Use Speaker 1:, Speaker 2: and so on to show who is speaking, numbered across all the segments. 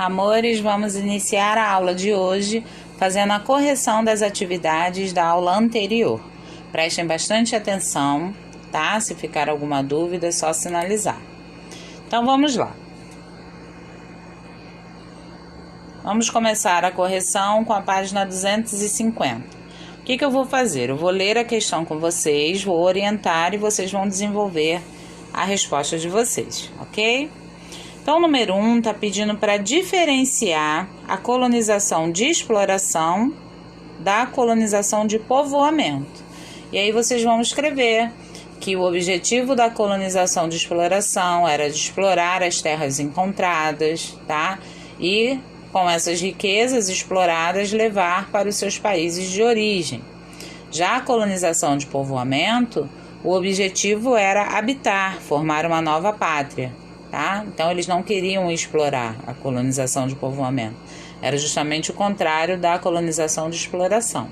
Speaker 1: Amores, vamos iniciar a aula de hoje fazendo a correção das atividades da aula anterior. Prestem bastante atenção, tá? Se ficar alguma dúvida, é só sinalizar. Então, vamos lá. Vamos começar a correção com a página 250. O que eu vou fazer? Eu vou ler a questão com vocês, vou orientar e vocês vão desenvolver a resposta de vocês, ok? Então, o número 1 está pedindo para diferenciar a colonização de exploração da colonização de povoamento. E aí vocês vão escrever que o objetivo da colonização de exploração era de explorar as terras encontradas, tá? E com essas riquezas exploradas levar para os seus países de origem. Já a colonização de povoamento, o objetivo era habitar, formar uma nova pátria, tá? Então eles não queriam explorar a colonização de povoamento. Era justamente o contrário da colonização de exploração.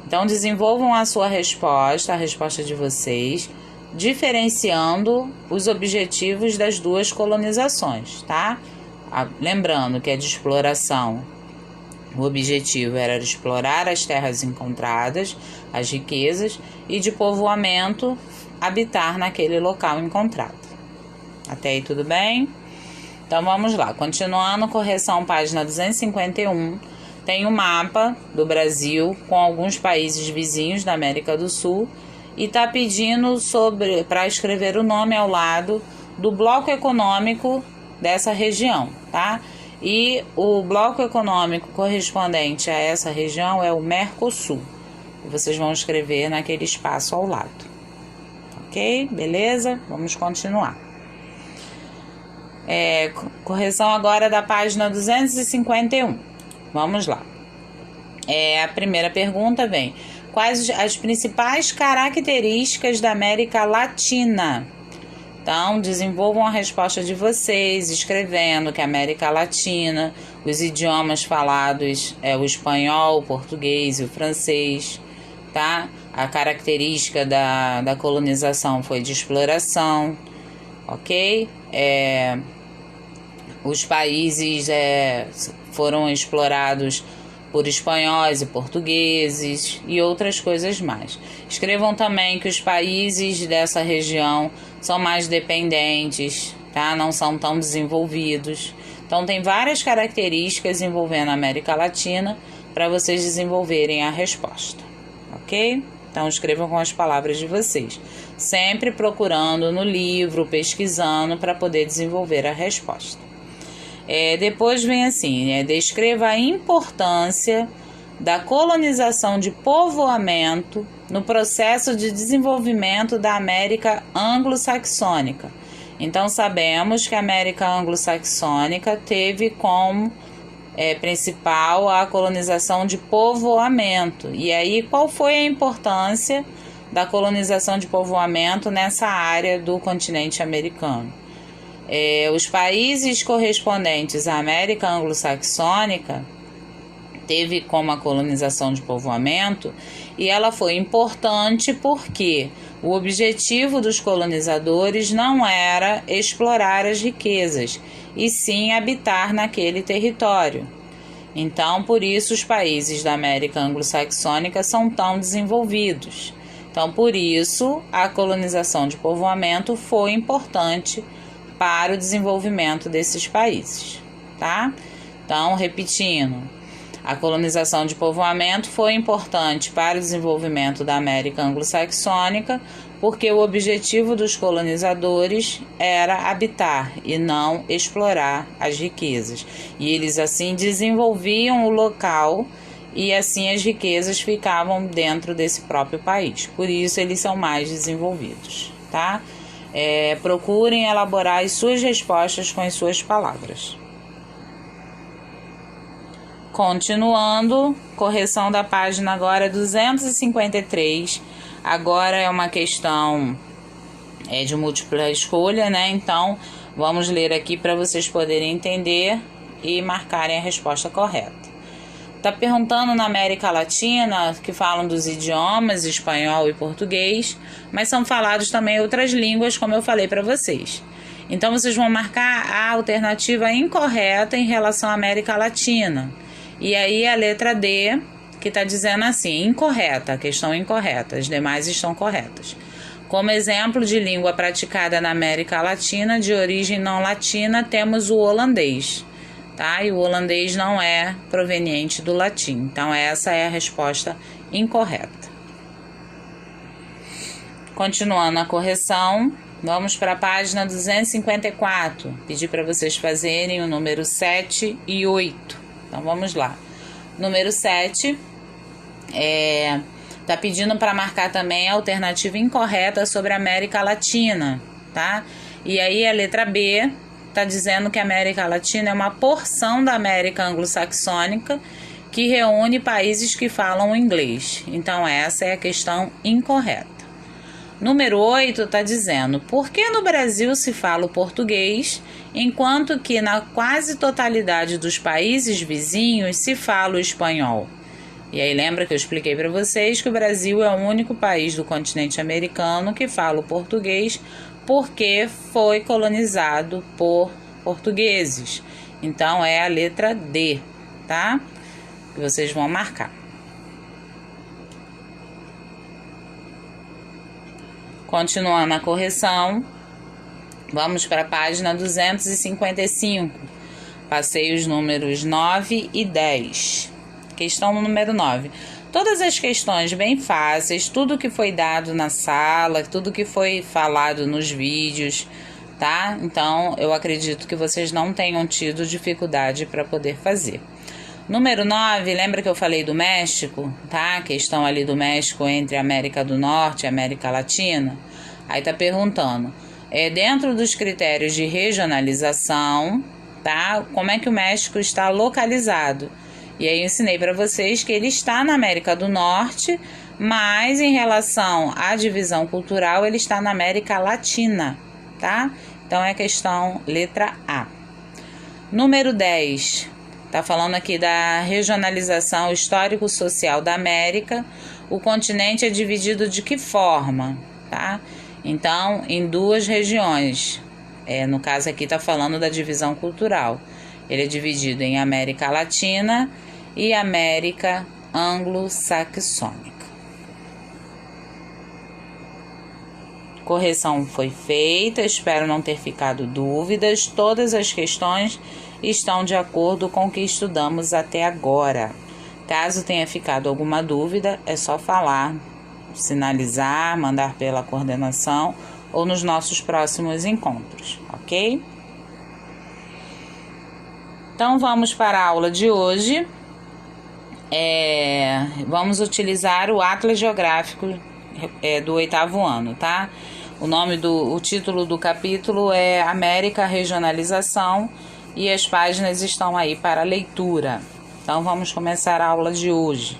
Speaker 1: Então desenvolvam a sua resposta, a resposta de vocês, diferenciando os objetivos das duas colonizações, tá? Lembrando que a de exploração, o objetivo era explorar as terras encontradas, as riquezas, e de povoamento, habitar naquele local encontrado. Até aí tudo bem? Então vamos lá, continuando, correção página 251, tem um mapa do Brasil com alguns países vizinhos da América do Sul e está pedindo para escrever o nome ao lado do bloco econômico dessa região, tá? E o bloco econômico correspondente a essa região é o Mercosul. Vocês vão escrever naquele espaço ao lado. Ok? Beleza? Vamos continuar. Correção agora da página 251. Vamos lá. A primeira pergunta vem: quais as principais características da América Latina? Então, desenvolvam a resposta de vocês, escrevendo que a América Latina, os idiomas falados é o espanhol, o português e o francês, tá? A característica da colonização foi de exploração, ok? Os países foram explorados por espanhóis e portugueses e outras coisas mais. Escrevam também que os países dessa região são mais dependentes, tá? Não são tão desenvolvidos. Então, tem várias características envolvendo a América Latina para vocês desenvolverem a resposta, ok? Então, escrevam com as palavras de vocês, sempre procurando no livro, pesquisando para poder desenvolver a resposta. Depois vem assim, descreva a importância da colonização de povoamento no processo de desenvolvimento da América anglo-saxônica. Então, sabemos que a América anglo-saxônica teve como principal a colonização de povoamento. E aí, qual foi a importância da colonização de povoamento nessa área do continente americano? Os países correspondentes à América anglo-saxônica teve como a colonização de povoamento, e ela foi importante porque o objetivo dos colonizadores não era explorar as riquezas, e sim habitar naquele território. Então, por isso os países da América anglo-saxônica são tão desenvolvidos. Então, por isso a colonização de povoamento foi importante para o desenvolvimento desses países, tá? Então, repetindo, a colonização de povoamento foi importante para o desenvolvimento da América anglo-saxônica, porque o objetivo dos colonizadores era habitar e não explorar as riquezas. E eles assim desenvolviam o local e assim as riquezas ficavam dentro desse próprio país. Por isso eles são mais desenvolvidos, tá? Procurem elaborar as suas respostas com as suas palavras. Continuando, correção da página agora 253. Agora é uma questão de múltipla escolha, né? Então, vamos ler aqui para vocês poderem entender e marcarem a resposta correta. Está perguntando na América Latina, que falam dos idiomas espanhol e português, mas são falados também outras línguas, como eu falei para vocês. Então, vocês vão marcar a alternativa incorreta em relação à América Latina. E aí, a letra D, que está dizendo assim, incorreta, a questão incorreta, as demais estão corretas. Como exemplo de língua praticada na América Latina, de origem não latina, temos o holandês, tá? E o holandês não é proveniente do latim. Então, essa é a resposta incorreta. Continuando a correção, vamos para a página 254. Pedi para vocês fazerem o número 7 e 8. Então, vamos lá. Número 7 tá pedindo para marcar também a alternativa incorreta sobre a América Latina, tá? E aí a letra B tá dizendo que a América Latina é uma porção da América anglo-saxônica que reúne países que falam inglês. Então, essa é a questão incorreta. Número 8 está dizendo, por que no Brasil se fala o português, enquanto que na quase totalidade dos países vizinhos se fala o espanhol? E aí lembra que eu expliquei para vocês que o Brasil é o único país do continente americano que fala o português porque foi colonizado por portugueses. Então, é a letra D, tá? Que vocês vão marcar. Continuando a correção, vamos para a página 255. Passei os números 9 e 10. Questão número 9. Todas as questões bem fáceis, tudo que foi dado na sala, tudo que foi falado nos vídeos, tá? Então, eu acredito que vocês não tenham tido dificuldade para poder fazer. Número 9, lembra que eu falei do México, tá? Questão ali do México entre a América do Norte e a América Latina. Aí tá perguntando, dentro dos critérios de regionalização, tá? Como é que o México está localizado? E aí eu ensinei para vocês que ele está na América do Norte, mas em relação à divisão cultural, ele está na América Latina, tá? Então é a questão letra A. Número 10. Está falando aqui da regionalização histórico-social da América. O continente é dividido de que forma? Tá? Então, em duas regiões. No caso aqui está falando da divisão cultural. Ele é dividido em América Latina e América Anglo-Saxônica. Correção foi feita, espero não ter ficado dúvidas. Todas as questões estão de acordo com o que estudamos até agora. Caso tenha ficado alguma dúvida, é só falar, sinalizar, mandar pela coordenação ou nos nossos próximos encontros, ok? Então, vamos para a aula de hoje. Vamos utilizar o Atlas Geográfico do 8º ano, tá? O título do capítulo é América Regionalização e as páginas estão aí para leitura. Então, vamos começar a aula de hoje.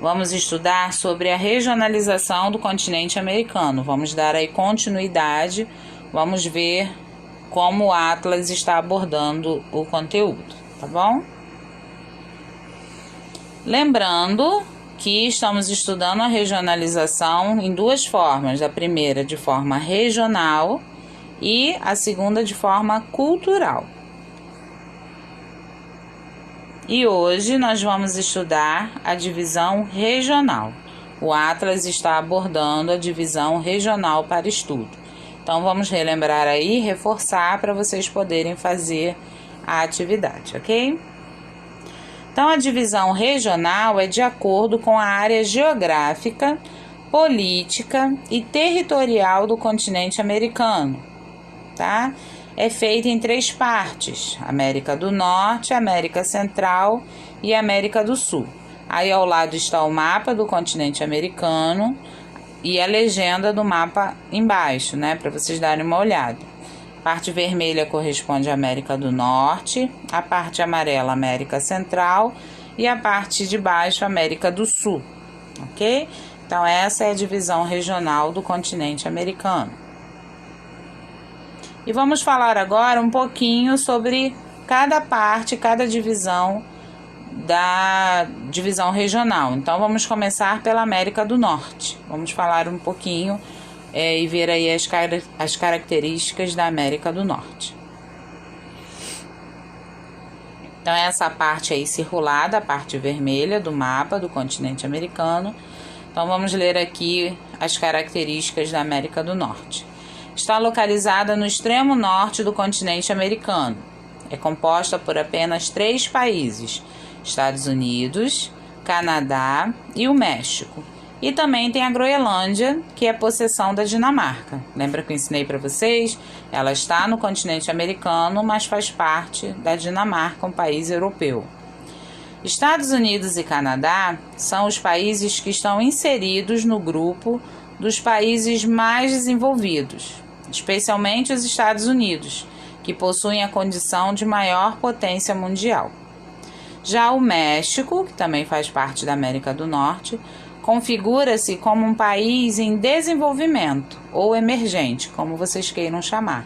Speaker 1: Vamos estudar sobre a regionalização do continente americano. Vamos dar aí continuidade, vamos ver como o Atlas está abordando o conteúdo, tá bom? Lembrando que estamos estudando a regionalização em duas formas. A primeira de forma regional e a segunda de forma cultural. E hoje nós vamos estudar a divisão regional. O Atlas está abordando a divisão regional para estudo. Então vamos relembrar aí, reforçar para vocês poderem fazer a atividade, ok? Então, a divisão regional é de acordo com a área geográfica, política e territorial do continente americano, tá? É feita em 3 partes, América do Norte, América Central e América do Sul. Aí ao lado está o mapa do continente americano e a legenda do mapa embaixo, né? Para vocês darem uma olhada. A parte vermelha corresponde à América do Norte, a parte amarela América Central e a parte de baixo América do Sul, ok? Então essa é a divisão regional do continente americano. E vamos falar agora um pouquinho sobre cada parte, cada divisão da divisão regional. Então vamos começar pela América do Norte. Vamos falar um pouquinho e ver aí as características da América do Norte. Então, essa parte aí circulada, a parte vermelha do mapa do continente americano. Então, vamos ler aqui as características da América do Norte. Está localizada no extremo norte do continente americano. É composta por apenas 3 países: Estados Unidos, Canadá e o México. E também tem a Groenlândia, que é possessão da Dinamarca. Lembra que eu ensinei para vocês? Ela está no continente americano, mas faz parte da Dinamarca, um país europeu. Estados Unidos e Canadá são os países que estão inseridos no grupo dos países mais desenvolvidos, especialmente os Estados Unidos, que possuem a condição de maior potência mundial. Já o México, que também faz parte da América do Norte, configura-se como um país em desenvolvimento ou emergente, como vocês queiram chamar.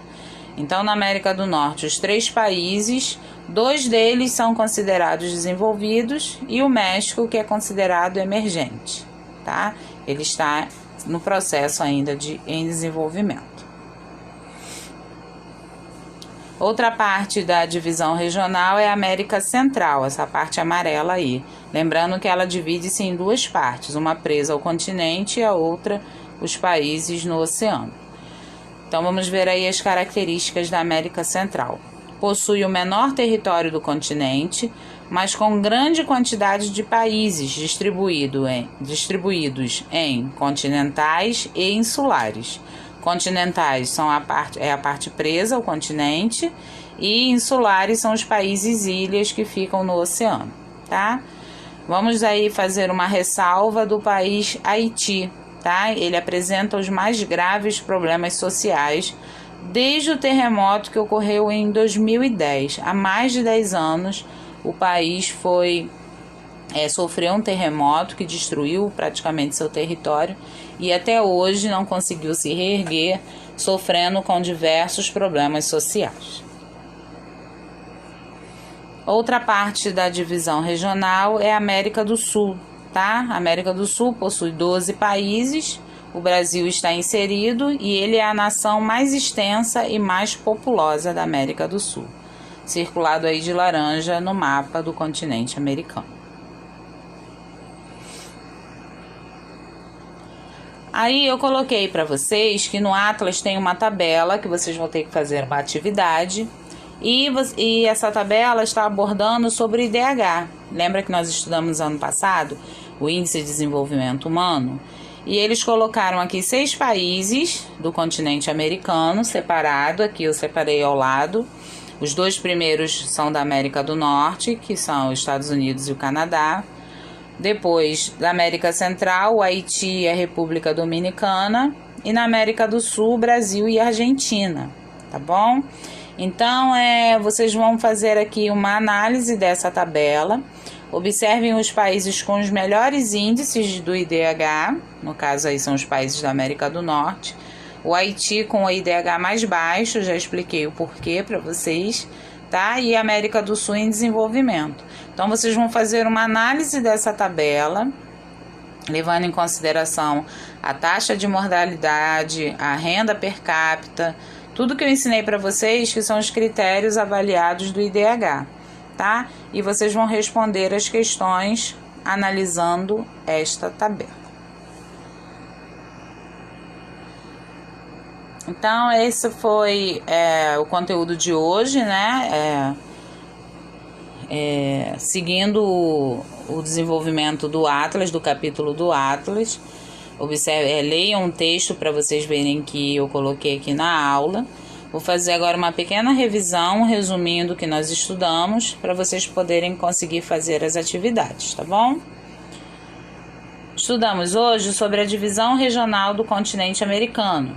Speaker 1: Então, na América do Norte, os 3 países, 2 deles são considerados desenvolvidos e o México, que é considerado emergente, tá? Ele está no processo ainda em desenvolvimento. Outra parte da divisão regional é a América Central, essa parte amarela aí. Lembrando que ela divide-se em 2 partes, uma presa ao continente e a outra os países no oceano. Então vamos ver aí as características da América Central. Possui o menor território do continente, mas com grande quantidade de países distribuídos em continentais e insulares. Continentais são a parte presa ao continente e insulares são os países ilhas que ficam no oceano, tá? Vamos aí fazer uma ressalva do país Haiti, tá? Ele apresenta os mais graves problemas sociais desde o terremoto que ocorreu em 2010. Há mais de 10 anos o país sofreu um terremoto que destruiu praticamente seu território e até hoje não conseguiu se reerguer, sofrendo com diversos problemas sociais. Outra parte da divisão regional é a América do Sul, tá? A América do Sul possui 12 países, o Brasil está inserido e ele é a nação mais extensa e mais populosa da América do Sul, circulado aí de laranja no mapa do continente americano. Aí eu coloquei para vocês que no Atlas tem uma tabela que vocês vão ter que fazer uma atividade e essa tabela está abordando sobre o IDH. Lembra que nós estudamos ano passado o Índice de Desenvolvimento Humano? E eles colocaram aqui 6 países do continente americano separado, aqui eu separei ao lado. Os 2 primeiros são da América do Norte, que são os Estados Unidos e o Canadá. Depois, da América Central, o Haiti e a República Dominicana. E na América do Sul, Brasil e Argentina, tá bom? Então, vocês vão fazer aqui uma análise dessa tabela. Observem os países com os melhores índices do IDH, no caso aí são os países da América do Norte. O Haiti com o IDH mais baixo, já expliquei o porquê para vocês, tá? E a América do Sul em desenvolvimento. Então, vocês vão fazer uma análise dessa tabela, levando em consideração a taxa de mortalidade, a renda per capita, tudo que eu ensinei para vocês, que são os critérios avaliados do IDH, tá? E vocês vão responder as questões analisando esta tabela. Então, esse foi o conteúdo de hoje, né? Seguindo o desenvolvimento do Atlas, do capítulo do Atlas. Leiam um texto para vocês verem que eu coloquei aqui na aula. Vou fazer agora uma pequena revisão, resumindo o que nós estudamos, para vocês poderem conseguir fazer as atividades, tá bom? Estudamos hoje sobre a divisão regional do continente americano,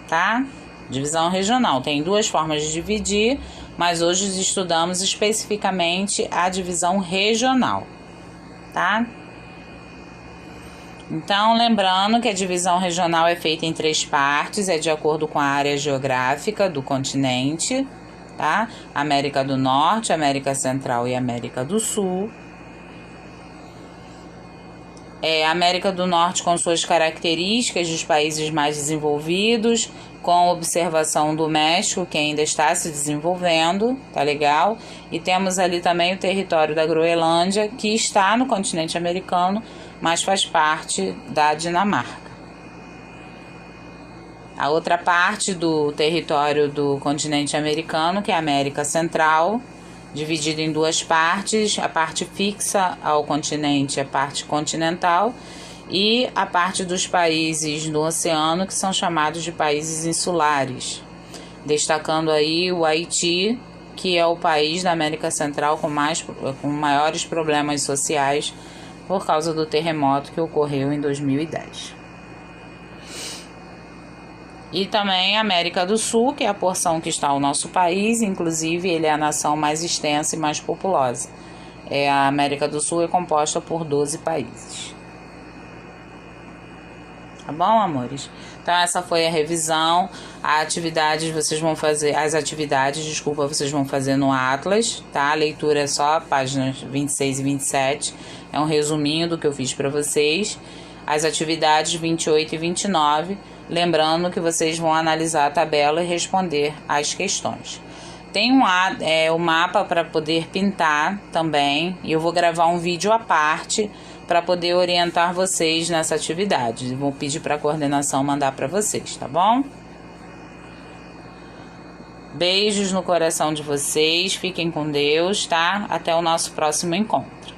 Speaker 1: tá? Divisão regional, tem 2 formas de dividir, mas hoje estudamos especificamente a divisão regional, tá? Então, lembrando que a divisão regional é feita em 3 partes, é de acordo com a área geográfica do continente, tá? América do Norte, América Central e América do Sul. América do Norte com suas características dos países mais desenvolvidos, com observação do México, que ainda está se desenvolvendo, tá legal? E temos ali também o território da Groenlândia, que está no continente americano, mas faz parte da Dinamarca. A outra parte do território do continente americano, que é a América Central, dividido em duas partes, a parte fixa ao continente, a parte continental, e a parte dos países do oceano, que são chamados de países insulares, destacando aí o Haiti, que é o país da América Central com maiores problemas sociais por causa do terremoto que ocorreu em 2010. E também a América do Sul, que é a porção que está o nosso país, inclusive ele é a nação mais extensa e mais populosa. A América do Sul é composta por 12 países. Tá bom, amores? Então essa foi a revisão. As atividades vocês vão fazer no Atlas, tá? A leitura é só páginas 26 e 27. É um resuminho do que eu fiz para vocês. As atividades 28 e 29. Lembrando que vocês vão analisar a tabela e responder as questões. Tem o mapa para poder pintar também, e eu vou gravar um vídeo à parte para poder orientar vocês nessa atividade. Vou pedir para a coordenação mandar para vocês, tá bom? Beijos no coração de vocês, fiquem com Deus, tá? Até o nosso próximo encontro.